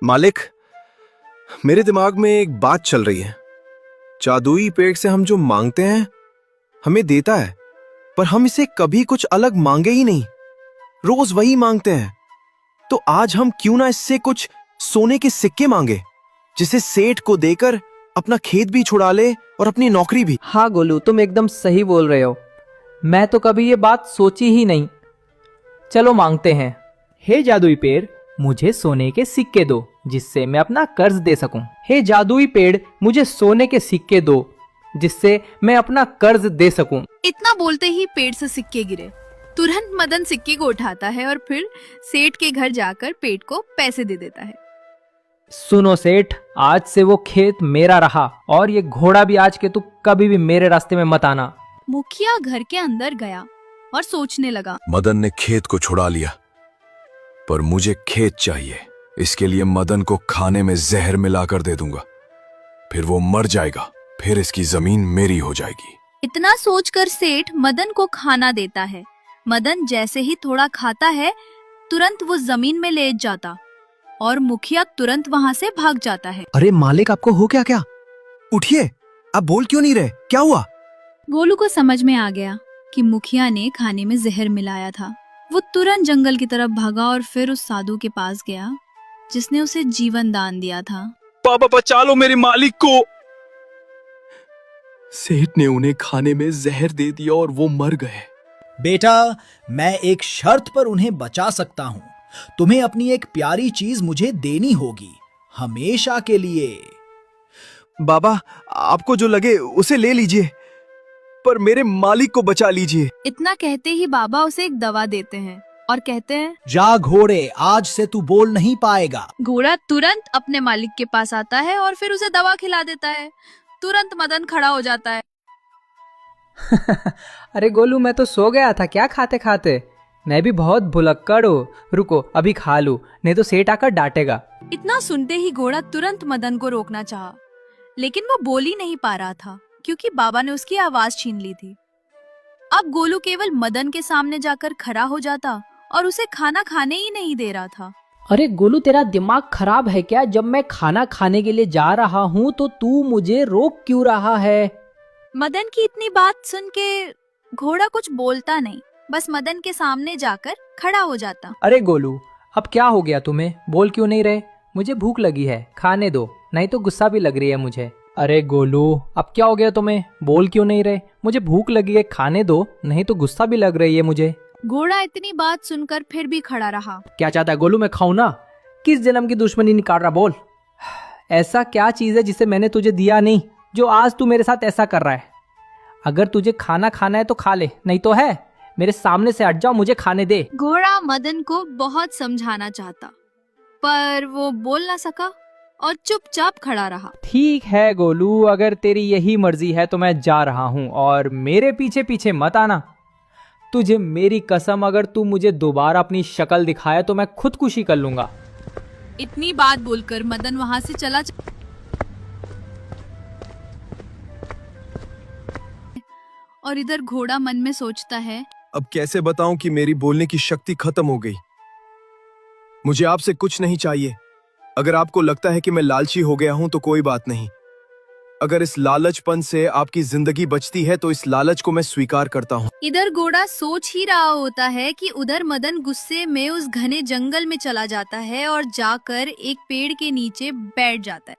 मालिक, मेरे दिमाग में एक बात चल रही है। जादुई पेड़ से हम जो मांगते हैं हमें देता है, पर हम इसे कभी कुछ अलग मांगे ही नहीं, रोज वही मांगते हैं। तो आज हम क्यों ना इससे कुछ सोने के सिक्के मांगे, जिसे सेठ को देकर अपना खेत भी छुड़ा ले और अपनी नौकरी भी। हाँ गोलू, तुम एकदम सही बोल रहे हो। मैं तो कभी ये बात सोची ही नहीं। चलो मांगते हैं। हे जादुई पेड़, मुझे सोने के सिक्के दो जिससे मैं अपना कर्ज दे सकूं। हे जादुई पेड़, मुझे सोने के सिक्के दो जिससे मैं अपना कर्ज दे सकूं। इतना बोलते ही पेड़ से सिक्के गिरे। तुरंत मदन सिक्के को उठाता है और फिर सेठ के घर जाकर पेड़ को पैसे दे देता है। सुनो सेठ, आज से वो खेत मेरा रहा और ये घोड़ा भी आज के तू कभी भी मेरे रास्ते में मत आना। मुखिया घर के अंदर गया और सोचने लगा। मदन ने खेत को छुड़ा लिया, पर मुझे खेत चाहिए। इसके लिए मदन को खाने में जहर मिलाकर दे दूंगा, फिर वो मर जाएगा, फिर इसकी जमीन मेरी हो जाएगी। इतना सोचकर सेठ मदन को खाना देता है। मदन जैसे ही थोड़ा खाता है, तुरंत वो जमीन में लेट जाता और मुखिया तुरंत वहाँ से भाग जाता है। अरे मालिक, आपको हो क्या? क्या उठिए, आप बोल क्यों नहीं रहे? क्या हुआ? गोलू को समझ में आ गया कि मुखिया ने खाने में जहर मिलाया था। वो तुरंत जंगल की तरफ भागा और फिर उस साधु के पास गया जिसने उसे जीवन दान दिया था। बाबा बचा लो मेरे मालिक को। सेठ ने उन्हें खाने में जहर दे दिया और वो मर गए। बेटा, मैं एक शर्त पर उन्हें बचा सकता हूँ। तुम्हें अपनी एक प्यारी चीज मुझे देनी होगी, हमेशा के लिए। बाबा, आपको जो लगे उसे ले लीजिए, पर मेरे मालिक को बचा लीजिए। इतना कहते ही बाबा उसे एक दवा देते हैं और कहते हैं, जा घोड़े, आज से तू बोल नहीं पाएगा। घोड़ा तुरंत अपने मालिक के पास आता है और फिर उसे दवा खिला देता है। तुरंत मदन खड़ा हो जाता है। अरे गोलू, मैं तो सो गया था क्या खाते खाते। मैं भी बहुत भुलक्कड़ हूँ। रुको, अभी खा लूं, नहीं तो सेठ आकर डांटेगा। इतना सुनते ही घोड़ा तुरंत मदन को रोकना चाहा, लेकिन वो बोल ही नहीं पा रहा था क्योंकि बाबा ने उसकी आवाज छीन ली थी। अब गोलू केवल मदन के सामने जाकर खड़ा हो जाता और उसे खाना खाने ही नहीं दे रहा था। अरे गोलू, तेरा दिमाग खराब है क्या? जब मैं खाना खाने के लिए जा रहा हूँ तो तू मुझे रोक क्यों रहा है? मदन की इतनी बात सुन के घोड़ा कुछ बोलता नहीं, बस मदन के सामने जाकर खड़ा हो जाता। अरे गोलू, अब क्या हो गया तुम्हें? बोल क्यों नहीं रहे? मुझे भूख लगी है, खाने दो, नहीं तो गुस्सा भी लग रही है मुझे। अरे गोलू, अब क्या हो गया तुम्हें? बोल क्यों नहीं रहे? मुझे भूख लगी है, खाने दो, नहीं तो गुस्सा भी लग रही है मुझे। घोड़ा इतनी बात सुनकर फिर भी खड़ा रहा। क्या चाहता है गोलू, मैं खाऊं ना? किस जन्म की दुश्मनी निकाल रहा? बोल, ऐसा क्या चीज है जिसे मैंने तुझे दिया नहीं जो आज तू मेरे साथ ऐसा कर रहा है? अगर तुझे खाना खाना है तो खा ले, नहीं तो है मेरे सामने से हट जाओ, मुझे खाने दे। घोड़ा मदन को बहुत समझाना चाहता, पर वो बोल ना सका और चुपचाप खड़ा रहा। ठीक है गोलू, अगर तेरी यही मर्जी है तो मैं जा रहा हूँ और मेरे पीछे पीछे मत आना। तुझे मेरी कसम, अगर तू मुझे दोबारा अपनी शक्ल दिखाया तो मैं खुदकुशी कर लूंगा। इतनी बात बोलकर मदन वहाँ से चला और इधर घोड़ा मन में सोचता है, अब कैसे बताऊं कि मेरी बोलने की शक्ति खत्म हो गई। मुझे आपसे कुछ नहीं चाहिए। अगर आपको लगता है कि मैं लालची हो गया हूं तो कोई बात नहीं। अगर इस लालचपन से आपकी जिंदगी बचती है तो इस लालच को मैं स्वीकार करता हूं। इधर घोड़ा सोच ही रहा होता है कि उधर मदन गुस्से में उस घने जंगल में चला जाता है और जाकर एक पेड़ के नीचे बैठ जाता है।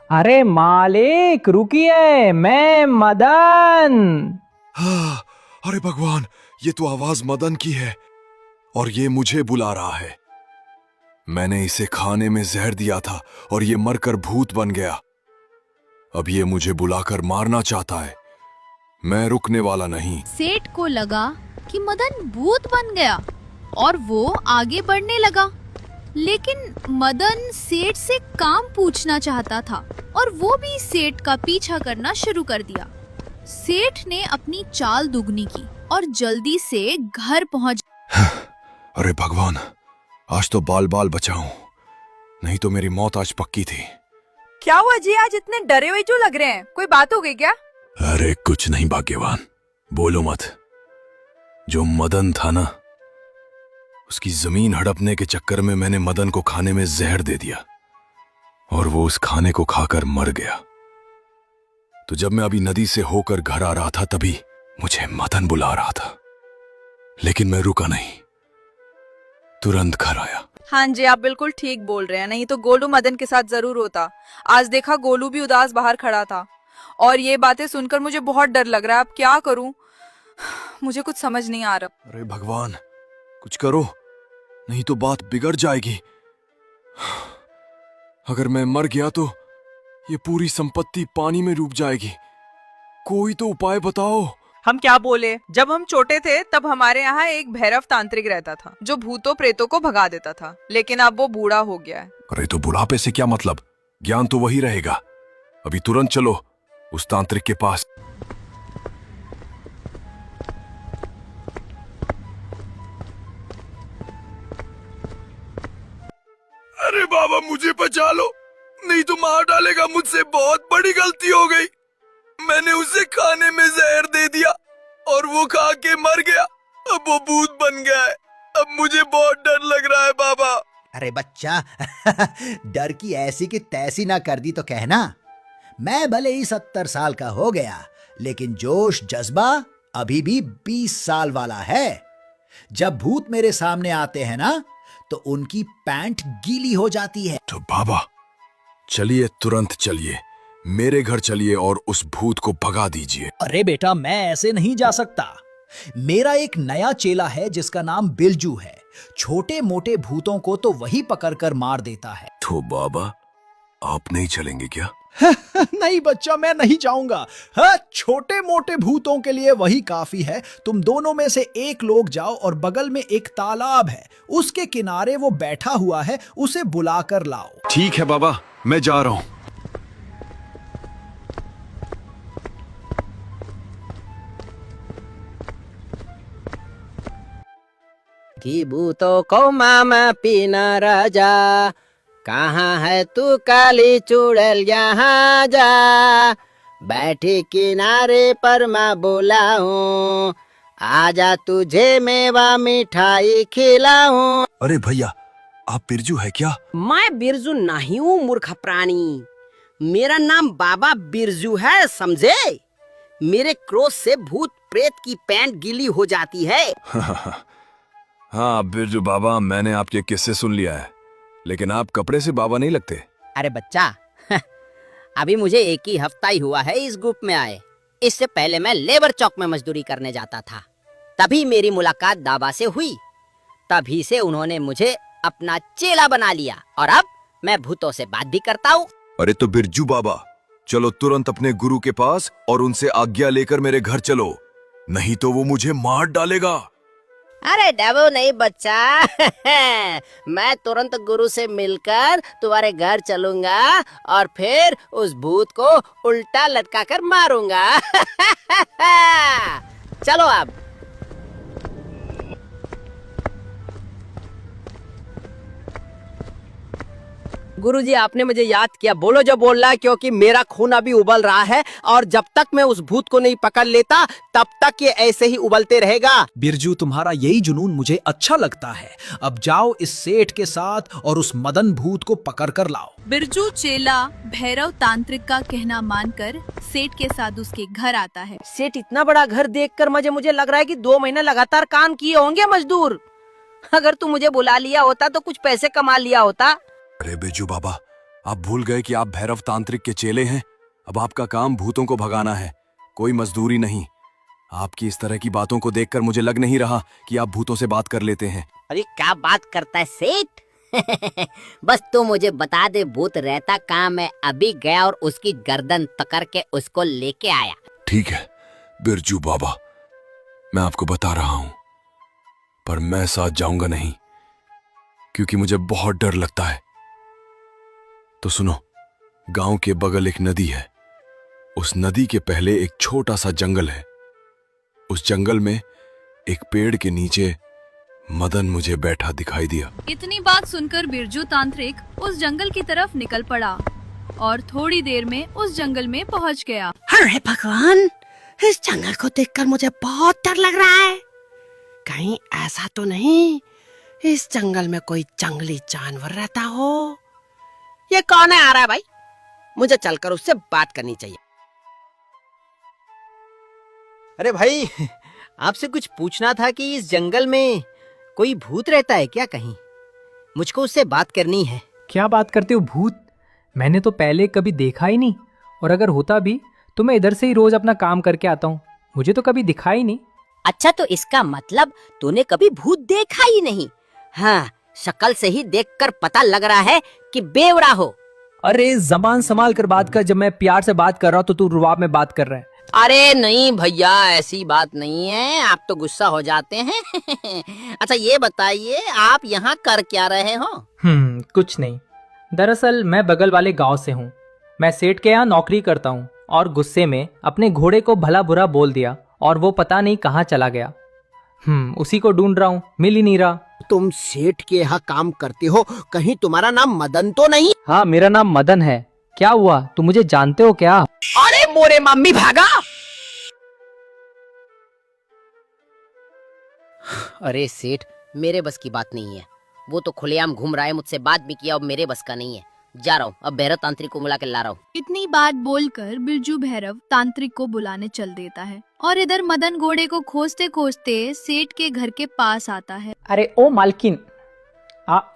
अरे मालिक रुकिए, मैं मदन। अरे भगवान, ये तो आवाज मदन की है और ये मुझे बुला रहा है। मैंने इसे खाने में जहर दिया था और ये मरकर भूत बन गया। अब ये मुझे बुलाकर मारना चाहता है। मैं रुकने वाला नहीं। सेठ को लगा कि मदन भूत बन गया और वो आगे बढ़ने लगा, लेकिन मदन सेठ से काम पूछना चाहता था और वो भी सेठ का पीछा करना शुरू कर दिया। सेठ ने अपनी चाल दुगनी की और जल्दी से घर पहुंच। अरे भगवान, आज तो बाल बाल बचाऊं, नहीं तो मेरी मौत आज पक्की थी। क्या हुआ जी, आज इतने डरे हुए क्यों लग रहे हैं? कोई बात हो गई क्या? अरे कुछ नहीं भाग्यवान, बोलो मत। जो मदन था ना, उसकी जमीन हड़पने के चक्कर में मैंने मदन को खाने में जहर दे दिया और वो उस खाने को खाकर मर गया। तो जब मैं अभी नदी से होकर घर आ रहा था तभी मुझे मदन बुला रहा था, लेकिन मैं रुका नहीं, तुरंत घर आया। हाँ जी, आप बिल्कुल ठीक बोल रहे हैं, नहीं तो गोलू मदन के साथ जरूर होता। आज देखा गोलू भी उदास बाहर खड़ा था और ये बातें सुनकर मुझे बहुत डर लग रहा है। अब क्या करूं, मुझे कुछ समझ नहीं आ रहा। अरे भगवान, कुछ करो, नहीं तो बात बिगड़ जाएगी। अगर मैं मर गया तो ये पूरी संपत्ति पानी में डूब जाएगी। कोई तो उपाय बताओ। हम क्या बोले, जब हम छोटे थे तब हमारे यहाँ एक भैरव तांत्रिक रहता था जो भूतों प्रेतों को भगा देता था, लेकिन अब वो बूढ़ा हो गया है। अरे तो बुढ़ापे से क्या मतलब, ज्ञान तो वही रहेगा। अभी तुरंत चलो उस तांत्रिक के पास। अरे बाबा मुझे बचा लो, नहीं तो मार डालेगा मुझसे। बहुत बड़ी गलती हो गई, मैंने उसे खाने में जहर दे दिया और वो खा के मर गया। अब वो भूत बन गया है। अब मुझे बहुत डर लग रहा है बाबा। अरे बच्चा, डर की ऐसी की तैसी ना कर दी तो कहना। मैं भले ही 70 साल का हो गया, लेकिन जोश जज्बा अभी भी 20 साल वाला है। जब भूत मेरे सामने आते हैं ना, तो उनकी पैंट गीली हो जाती है। तो बाबा चलिए, तुरंत चलिए, मेरे घर चलिए और उस भूत को भगा दीजिए। अरे बेटा, मैं ऐसे नहीं जा सकता। मेरा एक नया चेला है जिसका नाम बिरजू है। छोटे मोटे भूतों को तो वही पकड़कर मार देता है। तो बाबा आप नहीं चलेंगे क्या? नहीं बच्चा, मैं नहीं जाऊंगा। हाँ, छोटे मोटे भूतों के लिए वही काफी है। तुम दोनों में से एक लोग जाओ और बगल में एक तालाब है, उसके किनारे वो बैठा हुआ है, उसे बुलाकर लाओ। ठीक है बाबा, मैं जा रहा हूं। कि भूतों को मामा पीना राजा, कहाँ है तू काली चुड़ैल, यहाँ जा। बैठी किनारे पर मैं बुलाऊं, आजा तुझे मेवा मिठाई खिलाऊं। अरे भैया, आप बिरजू है क्या? मैं बिरजू नहीं हूँ मूर्ख प्राणी, मेरा नाम बाबा बिरजू है, समझे। मेरे क्रोध से भूत प्रेत की पैंट गीली हो जाती है। हाँ बिरजू बाबा, मैंने आपके किस्से सुन लिया है, लेकिन आप कपड़े से बाबा नहीं लगते। अरे बच्चा, अभी मुझे एक ही हफ्ता ही हुआ है इस ग्रुप में आए। इससे पहले मैं लेबर चौक में मजदूरी करने जाता था, तभी मेरी मुलाकात दाबा से हुई। तभी से उन्होंने मुझे अपना चेला बना लिया और अब मैं भूतों से बात भी करता हूँ। अरे तो बिरजू बाबा, चलो तुरंत अपने गुरु के पास और उनसे आज्ञा लेकर मेरे घर चलो, नहीं तो वो मुझे मार डालेगा। अरे डबो नहीं बच्चा, मैं तुरंत गुरु से मिलकर तुम्हारे घर चलूंगा और फिर उस भूत को उल्टा लटका कर मारूंगा। चलो अब। गुरुजी, आपने मुझे याद किया, बोलो जो बोलना है, क्योंकि मेरा खून अभी उबल रहा है और जब तक मैं उस भूत को नहीं पकड़ लेता तब तक ये ऐसे ही उबलते रहेगा। बिरजू, तुम्हारा यही जुनून मुझे अच्छा लगता है। अब जाओ इस सेठ के साथ और उस मदन भूत को पकड़ कर लाओ। बिरजू चेला भैरव तांत्रिक का कहना मानकर सेठ के साथ उसके घर आता है। सेठ, इतना बड़ा घर देखकर मुझे लग रहा है कि 2 महीने लगातार काम किए होंगे मजदूर। अगर तू मुझे बुला लिया होता तो कुछ पैसे कमा लिया होता। अरे बिरजू बाबा, आप भूल गए कि आप भैरव तांत्रिक के चेले हैं। अब आपका काम भूतों को भगाना है, कोई मजदूरी नहीं। आपकी इस तरह की बातों को देखकर मुझे लग नहीं रहा कि आप भूतों से बात कर लेते हैं। अरे क्या बात करता है सेठ। बस तू मुझे बता दे भूत रहता कहाँ। मैं अभी गया और उसकी गर्दन पकड़ के उसको लेके आया। ठीक है बिरजू बाबा, मैं आपको बता रहा हूं, पर मैं साथ जाऊंगा नहीं, क्योंकि मुझे बहुत डर लगता है। तो सुनो, गांव के बगल एक नदी है, उस नदी के पहले एक छोटा सा जंगल है। उस जंगल में एक पेड़ के नीचे मदन मुझे बैठा दिखाई दिया। इतनी बात सुनकर बिरजू तांत्रिक उस जंगल की तरफ निकल पड़ा और थोड़ी देर में उस जंगल में पहुंच गया। अरे भगवान, इस जंगल को देखकर मुझे बहुत डर लग रहा है। कहीं ऐसा तो नहीं इस जंगल में कोई जंगली जानवर रहता हो। ये कौन है आ रहा है भाई? मुझे चलकर उससे बात करनी चाहिए। अरे भाई, आपसे कुछ पूछना था कि इस जंगल में कोई भूत रहता है क्या कहीं? मुझको उससे बात करनी है। क्या बात करते हो भूत? मैंने तो पहले कभी देखा ही नहीं, और अगर होता भी तो मैं इधर से ही रोज अपना काम करके आता हूँ। मुझे तो कभी दिखा ही नहीं। अच्छा, तो इसका मतलब तूने कभी भूत देखा ही नहीं? हाँ, शक्ल से ही देखकर पता लग रहा है कि बेवड़ा हो। अरे जबान संभाल कर बात कर। जब मैं प्यार से बात कर रहा हूँ तो तू रुआब में बात कर रहा है। अरे नहीं भैया, ऐसी बात नहीं है, आप तो गुस्सा हो जाते हैं। अच्छा ये बताइए, आप यहाँ कर क्या रहे हो? कुछ नहीं। दरअसल मैं बगल वाले गांव से हूँ। मैं सेठ के यहाँ नौकरी करता हूँ और गुस्से में अपने घोड़े को भला बुरा बोल दिया और वो पता नहीं कहाँ चला गया। उसी को ढूंढ रहा हूँ, मिल ही नहीं रहा। तुम सेठ के यहाँ काम करते हो, कहीं तुम्हारा नाम मदन तो नहीं? हाँ, मेरा नाम मदन है। क्या हुआ, तुम मुझे जानते हो क्या? अरे मोरे मम्मी भागा। अरे सेठ, मेरे बस की बात नहीं है। वो तो खुलेआम घूम रहा है, मुझसे बात भी किया, अब मेरे बस का नहीं है। जा रहा हूँ, अब भैरव तांत्रिक को बुला के ला रहा हूँ। इतनी बात बोलकर बिरजू भैरव तांत्रिक को बुलाने चल देता है और इधर मदन घोड़े को खोजते खोजते सेठ के घर के पास आता है। अरे ओ मालकिन,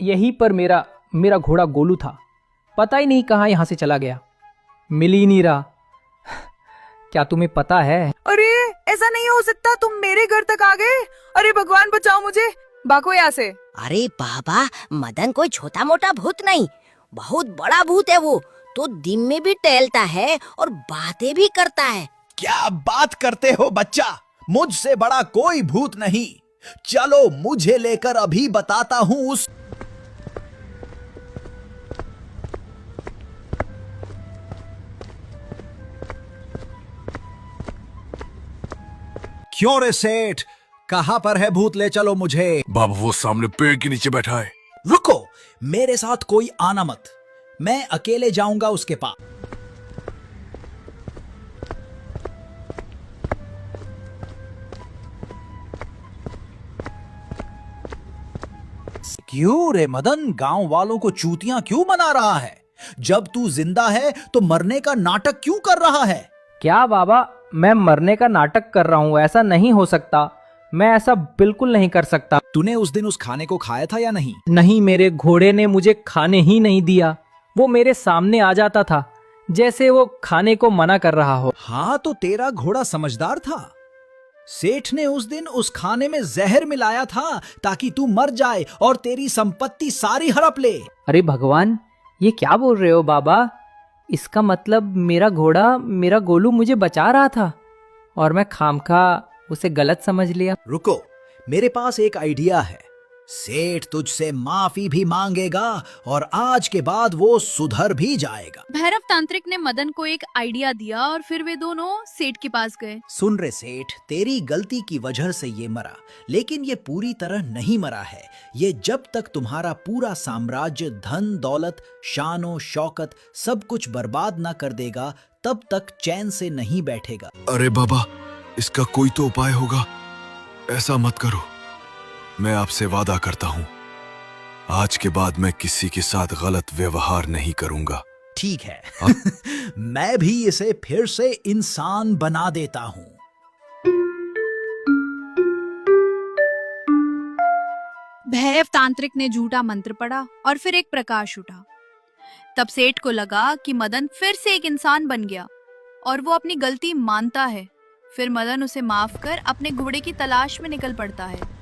यहीं पर मेरा घोड़ा गोलू था। पता ही नहीं कहाँ यहाँ से चला गया, मिल ही नहीं रहा। क्या तुम्हें पता है? अरे ऐसा नहीं हो सकता, तुम मेरे घर तक आ गए। अरे भगवान बचाओ मुझे, भागो यहाँ से। अरे बाबा, मदन कोई छोटा मोटा भूत नहीं, बहुत बड़ा भूत है। वो तो दिन में भी टहलता है और बातें भी करता है। क्या बात करते हो बच्चा? मुझसे बड़ा कोई भूत नहीं। चलो मुझे लेकर अभी बताता हूँ उस। क्यों रे सेठ, कहाँ पर है भूत? ले चलो मुझे। बाबा वो सामने पेड़ के नीचे बैठा है। रुको, मेरे साथ कोई आना मत, मैं अकेले जाऊंगा उसके पास। क्यों रे मदन, गांव वालों को चूतियां क्यों मना रहा है? जब तू जिंदा है तो मरने का नाटक क्यों कर रहा है? क्या बाबा, मैं मरने का नाटक कर रहा हूँ? ऐसा नहीं हो सकता, मैं ऐसा बिल्कुल नहीं कर सकता। तूने उस दिन उस खाने को खाया था या नहीं? नहीं, मेरे घोड़े ने मुझे खाने ही नहीं दिया। वो मेरे सामने आ जाता था जैसे वो खाने को मना कर रहा हो। हाँ, तो तेरा घोड़ा समझदार था। सेठ ने उस दिन उस खाने में जहर मिलाया था ताकि तू मर जाए और तेरी संपत्ति सारी हड़प ले। अरे भगवान, ये क्या बोल रहे हो बाबा? इसका मतलब मेरा घोड़ा, मेरा गोलू मुझे बचा रहा था और मैं खामखा उसे गलत समझ लिया। रुको, मेरे पास एक आइडिया है। सेठ तुझसे माफी भी मांगेगा और आज के बाद वो सुधर भी जाएगा। भैरव तांत्रिक ने मदन को एक आइडिया दिया और फिर वे दोनों सेठ के पास गए। सुन रे सेठ, तेरी गलती की वजह से ये मरा, लेकिन ये पूरी तरह नहीं मरा है। ये जब तक तुम्हारा पूरा साम्राज्य, धन दौलत, शानो शौकत सब कुछ बर्बाद ना कर देगा, तब तक चैन से नहीं बैठेगा। अरे बाबा, इसका कोई तो उपाय होगा। ऐसा मत करो, मैं आपसे वादा करता हूँ, आज के बाद मैं किसी के साथ गलत व्यवहार नहीं करूंगा। ठीक है। मैं भी इसे फिर से इंसान बना देता हूँ। भैरव तांत्रिक ने झूठा मंत्र पढ़ा और फिर एक प्रकाश उठा। तब सेठ को लगा कि मदन फिर से एक इंसान बन गया और वो अपनी गलती मानता है। फिर मदन उसे माफ कर अपने घोड़े की तलाश में निकल पड़ता है।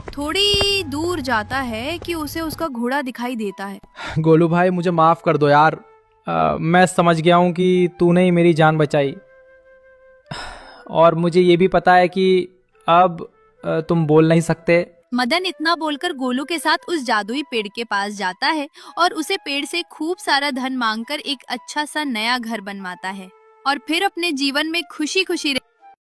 थोड़ी दूर जाता है कि उसे उसका घोड़ा दिखाई देता है। गोलू भाई, मुझे माफ कर दो यार। मैं समझ गया हूँ कि तूने ही मेरी जान बचाई, और मुझे ये भी पता है कि अब तुम बोल नहीं सकते। मदन इतना बोलकर गोलू के साथ उस जादुई पेड़ के पास जाता है और उसे पेड़ से खूब सारा धन मांगकर एक अच्छा सा नया घर बनवाता है और फिर अपने जीवन में खुशी खुशी